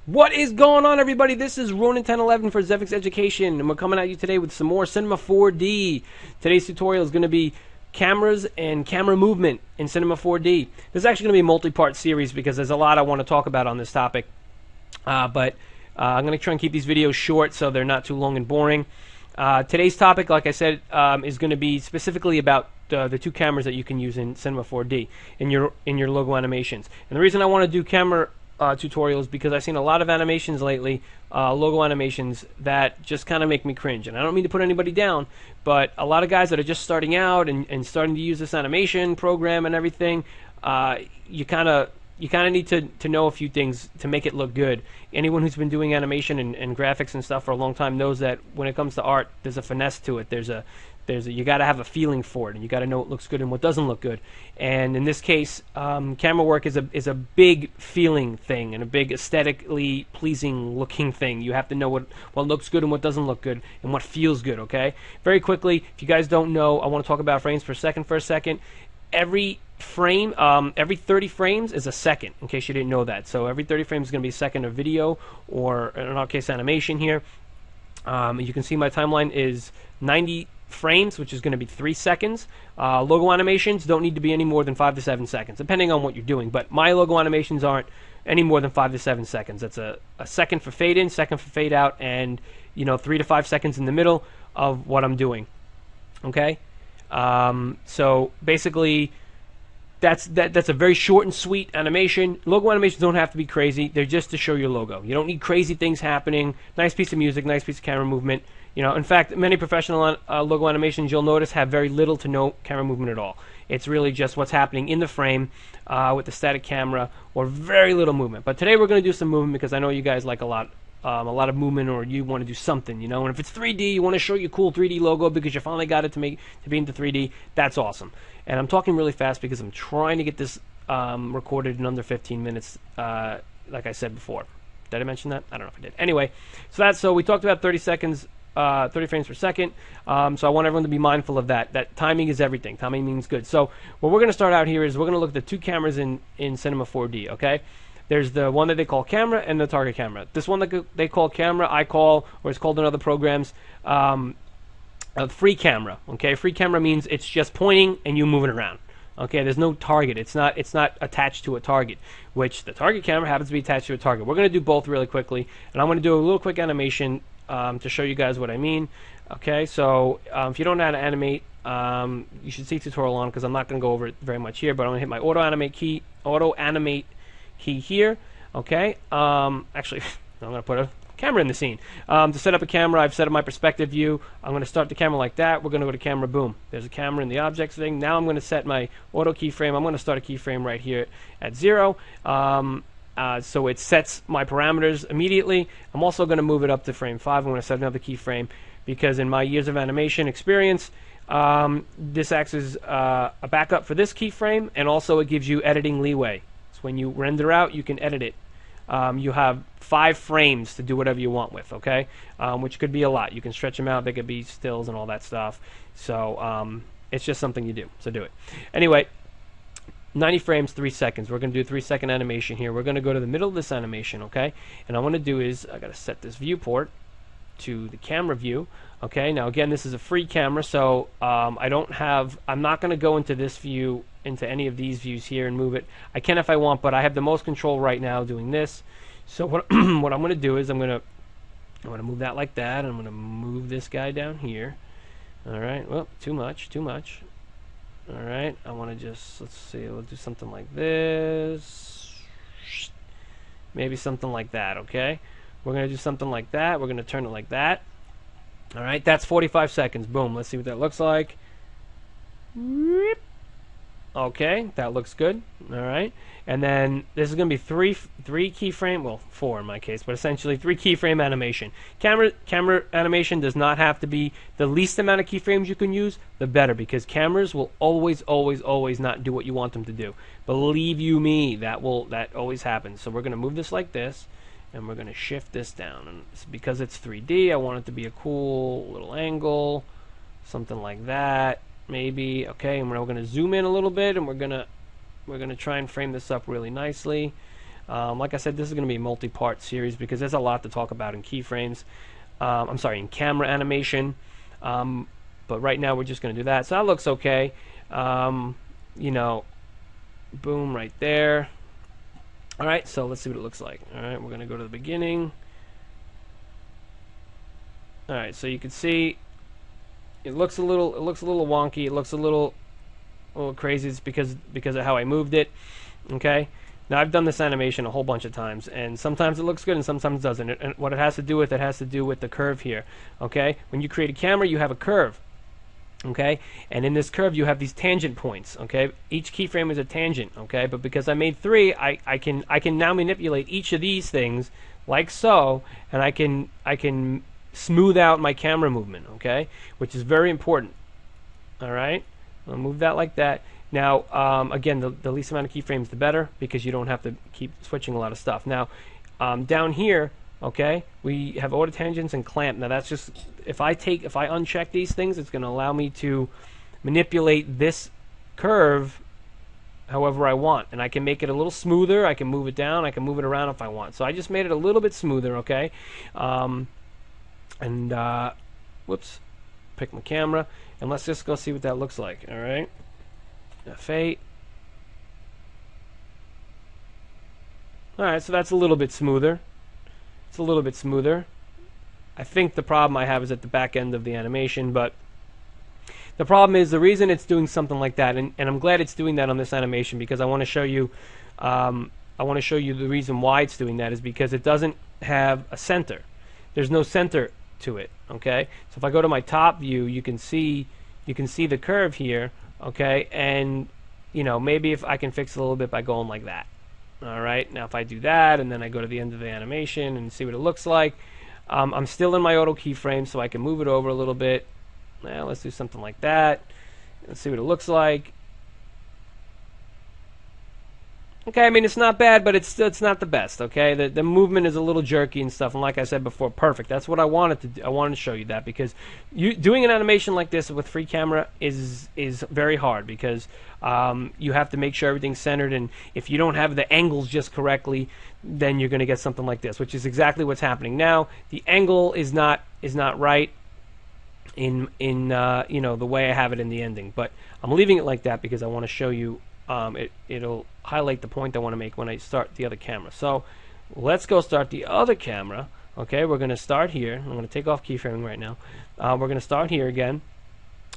What is going on, everybody? This is ronin1011 for ZTV Education, and we're coming at you today with some more Cinema4D. Today's tutorial is going to be cameras and camera movement in Cinema4D. This is actually going to be a multi-part series because there's a lot I want to talk about on this topic. But I'm going to try and keep these videos short so they're not too long and boring. Today's topic, like I said, is going to be specifically about the two cameras that you can use in Cinema4D in your logo animations. And the reason I want to do camera tutorials because I've seen a lot of animations lately, logo animations that just kind of make me cringe. And I don't mean to put anybody down, but a lot of guys that are just starting out and starting to use this animation program and everything, you kind of need to know a few things to make it look good. Anyone who's been doing animation and graphics and stuff for a long time knows that when it comes to art, there's a finesse to it. You got to have a feeling for it, and you got to know what looks good and what doesn't look good. And in this case, camera work is a big feeling thing and a big aesthetically pleasing looking thing. You have to know what looks good and what doesn't look good and what feels good. Okay. Very quickly, if you guys don't know, I want to talk about frames per second for a second. Every frame, every 30 frames is a second, in case you didn't know that. So every 30 frames is going to be a second of video, or in our case, animation here. You can see my timeline is 90 frames, which is going to be 3 seconds. Logo animations don't need to be any more than 5 to 7 seconds, depending on what you're doing. But my logo animations aren't any more than 5 to 7 seconds. That's a second for fade in, second for fade out, and 3 to 5 seconds in the middle of what I'm doing. Okay. So basically, that's a very short and sweet animation. Logo animations don't have to be crazy. They're just to show your logo. You don't need crazy things happening. Nice piece of music, nice piece of camera movement. In fact, many professional logo animations, you'll notice, have very little to no camera movement at all. It's really just what's happening in the frame with the static camera, or very little movement. But today we're going to do some movement because I know you guys like a lot of movement, or you want to do something, And if it's 3D, you want to show your cool 3D logo because you finally got it to be into 3D. That's awesome. And I'm talking really fast because I'm trying to get this recorded in under 15 minutes, like I said before. Did I mention that? I don't know if I did. Anyway, so we talked about 30 seconds. 30 frames per second. So I want everyone to be mindful of that. That timing is everything. Timing means good. So what we're going to start out here is we're going to look at the two cameras in Cinema4D. Okay, there's the one that they call camera and the target camera. This one that they call camera, or it's called in other programs, a free camera. Okay, free camera means it's just pointing and you moving around. Okay, there's no target. It's not attached to a target, which the target camera happens to be attached to a target. We're going to do both really quickly, and I'm going to do a little quick animation to show you guys what I mean. Okay, so if you don't know how to animate, you should see tutorial on, because I'm not going to go over it very much here, but I'm going to hit my auto animate key here. Okay, actually I'm going to put a camera in the scene. To set up a camera, I've set up my perspective view. I'm going to start the camera like that. We're going to go to camera, boom. There's a camera in the objects thing. Now I'm going to set my auto keyframe. I'm going to start a keyframe right here at 0. So it sets my parameters immediately. I'm also going to move it up to frame 5. I'm going to set another keyframe because in my years of animation experience, this acts as a backup for this keyframe, and also it gives you editing leeway. So when you render out, you can edit it. You have 5 frames to do whatever you want with, okay? Which could be a lot. You can stretch them out. They could be stills and all that stuff. So it's just something you do. So do it. Anyway, 90 frames, 3 seconds. We're going to do a 3-second animation here. We're going to go to the middle of this animation, okay? And what I want to do is I got to set this viewport to the camera view. Okay, now again, this is a free camera, so I'm not going to go into this view, into any of these views here and move it. I can if I want, but I have the most control right now doing this. So what what I'm going to do is I'm going to move that like that. I'm going to move this guy down here. All right. Well, too much. All right. I want to just, let's see. We'll do something like this. Maybe something like that. Okay. We're going to do something like that. We're going to turn it like that. All right. That's 45 seconds. Boom. Let's see what that looks like. Okay, that looks good. All right, and then this is going to be three keyframe, well, 4 in my case, but essentially 3 keyframe animation. Camera animation does not have to be the least amount of keyframes you can use, the better, because cameras will always not do what you want them to do. Believe you me, that always happens. So we're going to move this like this, and we're going to shift this down. And because it's 3D, I want it to be a cool little angle, something like that. Maybe. Okay, and we're going to zoom in a little bit, and we're gonna try and frame this up really nicely. Like I said, this is going to be a multi-part series because there's a lot to talk about in keyframes. I'm sorry, in camera animation. But right now we're just going to do that. So that looks okay. You know, boom, right there. All right, so let's see what it looks like. All right, we're going to go to the beginning. All right, so you can see it looks a little wonky. It looks a little crazy. It's because of how I moved it. Okay. Now I've done this animation a whole bunch of times, and sometimes it looks good and sometimes it doesn't. And what it has to do with the curve here. Okay. When you create a camera, you have a curve. Okay, and in this curve you have these tangent points. Okay, each keyframe is a tangent. Okay, but because I made 3, I can now manipulate each of these things like so, and I can smooth out my camera movement. Okay, which is very important. All right, I'll move that like that. Now, again, the least amount of keyframes the better, because you don't have to keep switching a lot of stuff. Now, down here, okay, we have auto tangents and clamp. Now that's just, if I uncheck these things, it's going to allow me to manipulate this curve however I want, and I can make it a little smoother. I can move it down. I can move it around if I want. So I just made it a little bit smoother. Okay, whoops, pick my camera, and let's just go see what that looks like. All right, F8. All right, so that's a little bit smoother. It's a little bit smoother. I think the problem I have is at the back end of the animation, but the problem is the reason it's doing something like that, and I'm glad it's doing that on this animation, because I want to show you the reason why it's doing that is because it doesn't have a center. There's no center to it. Okay, so if I go to my top view, you can see the curve here. Okay, and you know, maybe if I can fix it a little bit by going like that. All right, now if I do that and then I go to the end of the animation and see what it looks like, I'm still in my auto keyframe, so I can move it over a little bit. Now let's do something like that. Let's see what it looks like. Okay, I mean, it's not bad, but it's not the best. Okay, the movement is a little jerky and stuff, and like I said before, perfect. That's what I wanted to do. I wanted to show you that, because doing an animation like this with free camera is very hard, because you have to make sure everything's centered, and if you don't have the angles just correctly, then you're going to get something like this, which is exactly what's happening now. The angle is not right in you know, the way I have it in the ending, but I'm leaving it like that because I want to show you. It'll highlight the point I want to make when I start the other camera. So let's go start the other camera. Okay, we're going to start here. I'm going to take off keyframing right now. We're going to start here again.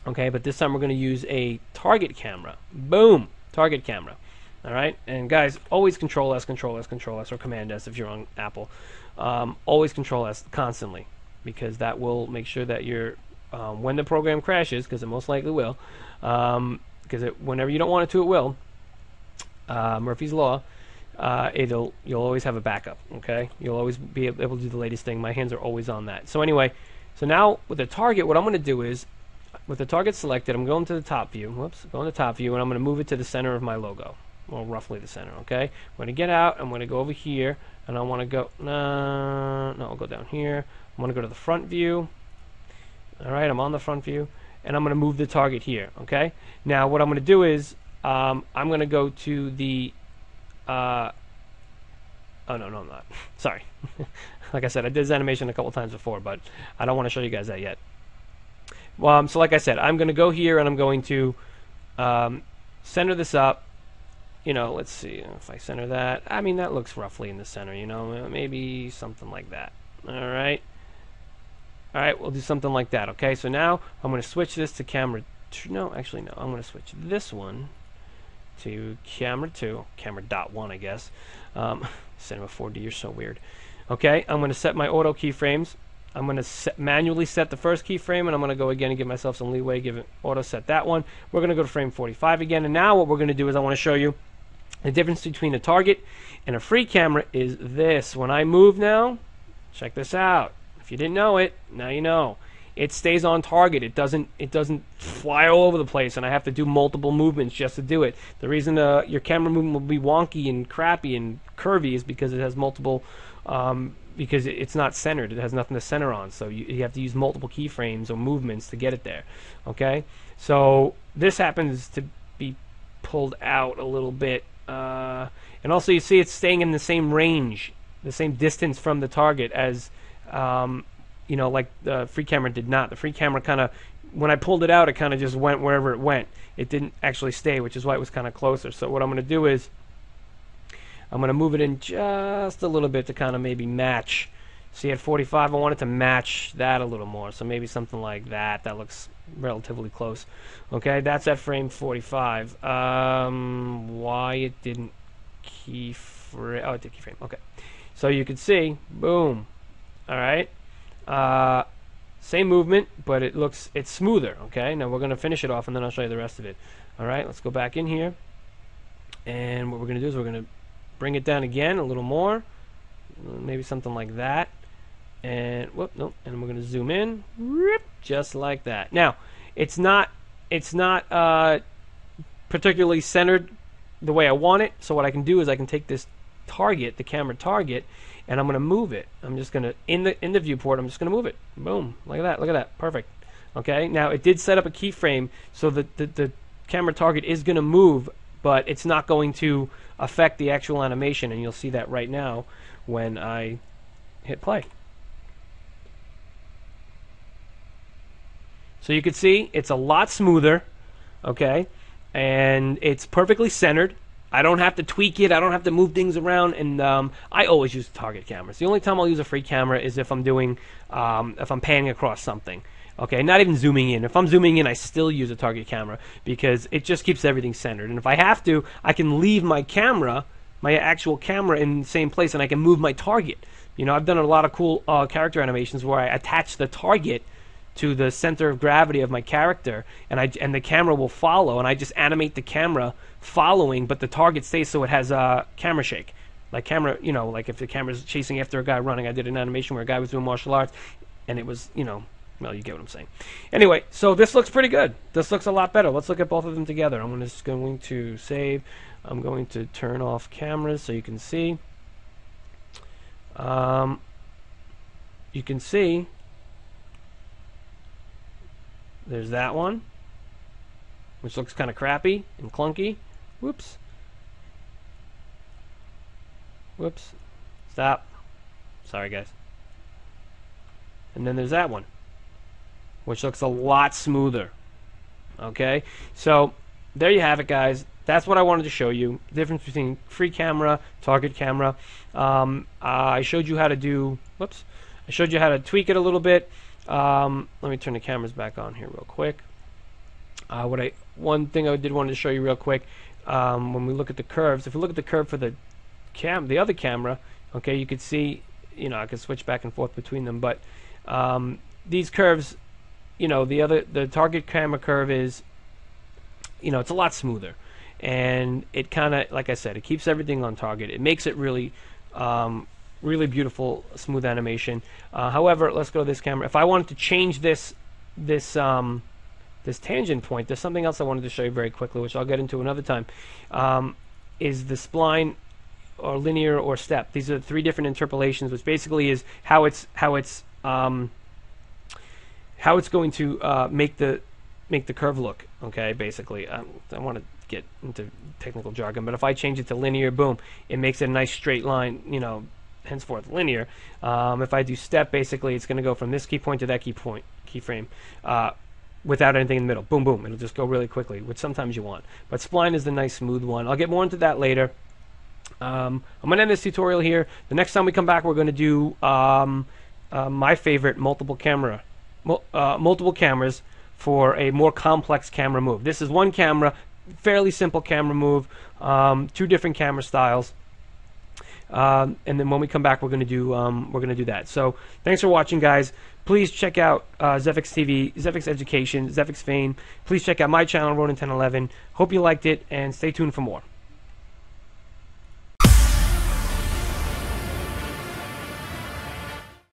Okay, but this time we're going to use a target camera. Boom, target camera. All right, and guys, always Control S, Control S, Control S, or Command S if you're on Apple. Always Control S constantly, because that will make sure that you're when the program crashes, because it most likely will. Because whenever you don't want it to, it will. Murphy's Law. You'll always have a backup. Okay, you'll always be able to do the latest thing. My hands are always on that. So anyway, so now with the target, what I'm going to do is, with the target selected, I'm going to the top view. Whoops, going to the top view, and I'm going to move it to the center of my logo. Well, roughly the center. Okay, I'm going to get out. I'm going to go over here, and I want to go. No, I'll go down here. I'm going to go to the front view. All right, I'm on the front view. And I'm going to move the target here. Okay. Now what I'm going to do is I'm going to go to the. Oh no, I'm not. Sorry. Like I said, I did this animation a couple times before, but I don't want to show you guys that yet. So like I said, I'm going to go here and I'm going to center this up. You know, let's see if I center that. I mean, that looks roughly in the center. You know, maybe something like that. All right. All right, we'll do something like that. Okay, so now I'm going to switch this to camera 2. No, actually, no. I'm going to switch this one to camera 2, camera dot 1, I guess. Cinema4D, you're so weird. Okay, I'm going to set my auto keyframes. I'm going to manually set the first keyframe, and I'm going to go again and give myself some leeway, give it auto set that one. We're going to go to frame 45 again, and now what we're going to do is I want to show you the difference between a target and a free camera is this. When I move now, check this out. If you didn't know it, now you know. It stays on target. It doesn't fly all over the place, and I have to do multiple movements just to do it. The reason your camera movement will be wonky and crappy and curvy is because it has multiple, because it's not centered. It has nothing to center on, so you have to use multiple keyframes or movements to get it there. Okay, so this happens to be pulled out a little bit And also you see it's staying in the same range, the same distance from the target as, like the free camera did not. The free camera kind of, when I pulled it out, it kind of just went wherever it went. It didn't actually stay, which is why it was kind of closer. So what I'm going to do is I'm going to move it in just a little bit to kind of maybe match. See, at 45, I want it to match that a little more. So maybe something like that. That looks relatively close. Okay, that's at frame 45. Why it didn't keyframe? Oh, it did keyframe. Okay. So you can see, boom. All right. Same movement, but it's smoother. Okay. Now we're going to finish it off, and then I'll show you the rest of it. All right. Let's go back in here, and what we're going to do is we're going to bring it down again a little more, maybe something like that, and whoop, nope. And we're going to zoom in, just like that. Now, it's not particularly centered the way I want it. So what I can do is I can take this target, the camera target, and I'm going to move it. I'm just going to, in the viewport, I'm just going to move it. Boom, like that. Look at that. Perfect. Okay. Now it did set up a keyframe, so the camera target is going to move, but it's not going to affect the actual animation, and you'll see that right now when I hit play. So you can see it's a lot smoother, okay, and it's perfectly centered. I don't have to tweak it. I don't have to move things around, and I always use target cameras. The only time I'll use a free camera is if I'm doing, if I'm panning across something. Okay, not even zooming in. If I'm zooming in, I still use a target camera because it just keeps everything centered. And if I have to, I can leave my camera, my actual camera, in the same place, and I can move my target. You know, I've done a lot of cool character animations where I attach the target to the center of gravity of my character, and the camera will follow, and I just animate the camera following, but the target stays, so it has a camera shake. Like camera, you know, like if the camera's chasing after a guy running. I did an animation where a guy was doing martial arts, and it was, you know, well, you get what I'm saying. Anyway, so this looks pretty good. This looks a lot better. Let's look at both of them together. I'm just going to save. I'm going to turn off cameras so you can see. You can see there's that one, which looks kind of crappy and clunky. Whoops. Whoops. Stop. Sorry, guys. And then there's that one, which looks a lot smoother. Okay, so there you have it, guys. That's what I wanted to show you. The difference between free camera, target camera. I showed you how to do, whoops, I showed you how to tweak it a little bit. Let me turn the cameras back on here real quick. One thing I did want to show you real quick, when we look at the curves, if we look at the curve for the other camera, okay, you could see, you know, I could switch back and forth between them, but these curves, you know, the target camera curve is, you know, it's a lot smoother, and it kind of, like I said, it keeps everything on target. It makes it really really beautiful, smooth animation. However, let's go to this camera. If I wanted to change this tangent point, there's something else I wanted to show you very quickly, which I'll get into another time. Is the spline, or linear, or step? These are three different interpolations, which basically is how it's going to make the curve look. Okay, basically, I want to get into technical jargon, but if I change it to linear, boom, it makes it a nice straight line. You know, henceforth linear. If I do step, basically, it's going to go from this key point to that keyframe, without anything in the middle. Boom, boom. It'll just go really quickly, which sometimes you want. But spline is the nice smooth one. I'll get more into that later. I'm going to end this tutorial here. The next time we come back, we're going to do my favorite multiple cameras for a more complex camera move. This is one camera, fairly simple camera move, two different camera styles. And then when we come back, we're going to do that. So thanks for watching, guys. Please check out ZFX TV, ZFX Education, ZFX Fame. Please check out my channel, ronin1011. Hope you liked it, and stay tuned for more.